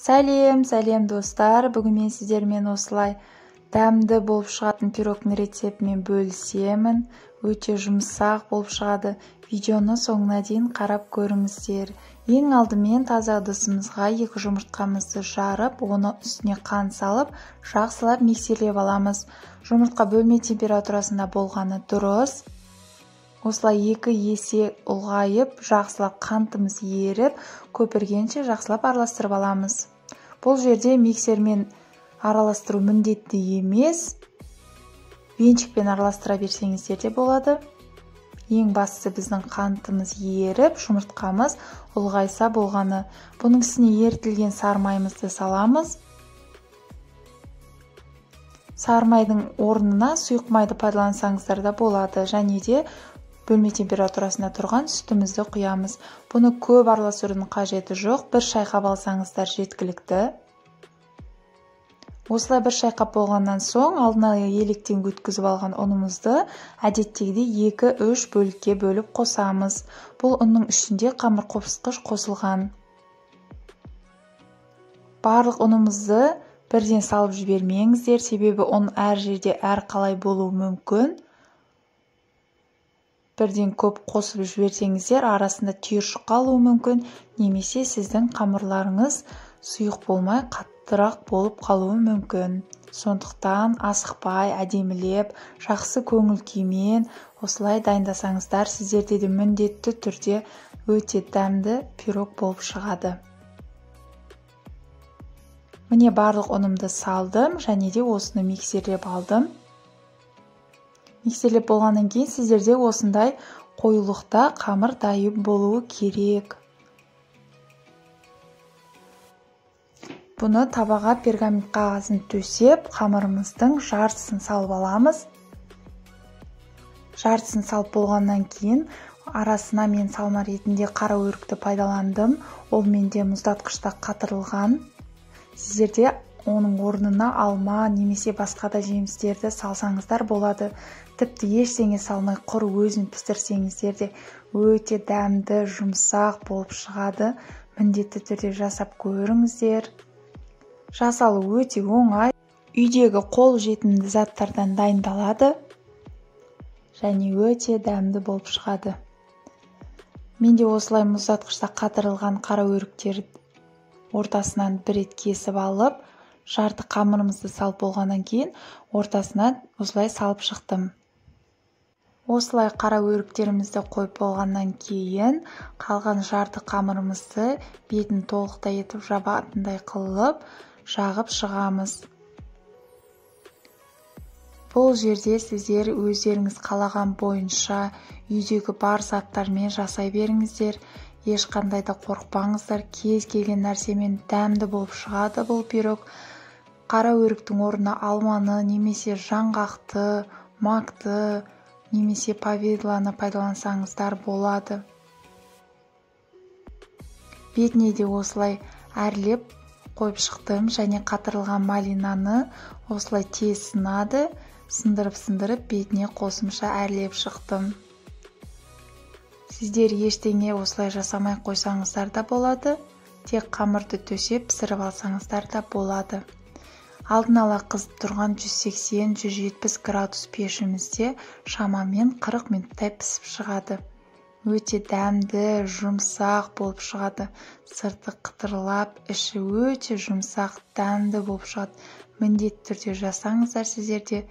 Сәлем достар, бүгін мен сіздермен осылай дәмді болып шығатын пирогтың рецептімен бөлісемін. Өте жұмсақ болып шығады. Видеоны соңына дейін қарап көріңіздер. Ең алдымен таза ыдысымызға 2 жұмыртқамызды жарып, оны үстіне қант салып, жақсылап миксерлеп аламыз. Жұмыртқа бөлме температурасында болғаны дұрыс. Осылай 2 есе ұлғайып, жақсылап қантымыз еріп, көпіргенше жақсылап араластырып аламыз. Бұл жерде миксермен араластыру міндетті емес. Венчикпен араластыра берсеңіздер де болады. Ең бастысы біздің қантымыз еріп, жұмыртқамыз ұлғайса болғаны. Бұның үстіне ерітілген сары майымызды саламыз. Сары майдың орнына сұйық майды пайдалансаңыздар да болады. Және де бөлме температурасында тұрған сүтімізді құямыз. Бұны көп араластырудың қажеті жоқ. Бір шайқап алсаңыздар жеткілікті. Осылай бір шайқап болғаннан соң алдына електен өткізіп алған ұнымызды әдеттегідей 2-3 бөлікке бөліп қосамыз. Бұл ұнның ішінде қамыр қопсытқыш қосылған. Барлық ұнымызды бірден салып жібермеңіздер, себебі ұн әр жерде әр қалай болуы мүмкін. Бірден көп қосып жіберсеңіздер, арасында түйіршік қалуы мүмкін, немесе сіздің қамырларыңыз сұйық болмай қаттырақ болып қалуы мүмкін. Сондықтан асықпай, әдемілеп, жақсы көңіл күймен осылай дайындасаңыздар, сіздерде де міндетті түрде өте дәмді пирог болып шығады. Міне барлық ұнымды салдым, және де осыны миксерлеп алдым. Миксерлеп болғаннан кейін сіздерде осындай қоюлықта қамыр дайын болуы керек. Бұны табаға пергамент қағазын төсеп, қамырымыздың жартысын салып аламыз. Жартысын салып болғаннан кейін арасына мен салма ретінде қара өрікті пайдаландым. Ол менде мұздатқышта қатырылған. Сіздерде оның орнына алма немесе басқа да жемістерді салсаңыздар болады. Тіпті ештеңе салмай құр өзін пісірсеңіздер де өте дәмді, жұмсақ болып шығады. Міндетті түрде жасап көріңіздер. Жасалу өте оңай. Үйдегі қол жетімді заттардан дайындалады. Және өте дәмді болып шығады. Менде осылай мұздатқышта қатырылған қара өріктерді ортасынан бір рет кесіп алып, жарты қамырымызды салып болғаннан кейін ортасынан осылай салып шықтым. Осылай қара өріктерімізді қойып болғаннан кейін қалған жарты қамырымызды бетін толықтай етіп жабатындай қылып жағып шығамыз. Бұл жерде сіздер өздеріңіз қалаған бойынша үйдегі бар заттармен жасай беріңіздер. Ешқандай да қорықпаңыздар, кез келген нәрсемен дәмді болып шығады бұл пирог. Қара өріктің орнына алманы, немесе жаңғақты, макты, немесе повидланы пайдалансаңыздар болады. Бетіне де осылай әрлеп қойып шықтым, және қатырылған малинаны осылай тез сынады, сындырып бетіне қосымша әрлеп шықтым. Сіздер ештеңе осылай жасамай қойсаңыздар да болады. Тек қамырды төсеп пісіріп алсаңыздар да болады. Алдын ала қызып тұрған 180-170 градус пешімізде шамамен 40 минуттай пісіп шығады. Өте дәмді, жұмсақ болып шығады. Сырты қытырлап, іші өте жұмсақ, дәмді болып шығады. Міндетті түрде жасаңыздар сіздерде.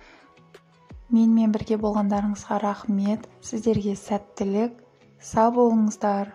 Менімен бірге болғандарыңызға рахмет. Сіздерге сәттілік. Сау болыңыздар.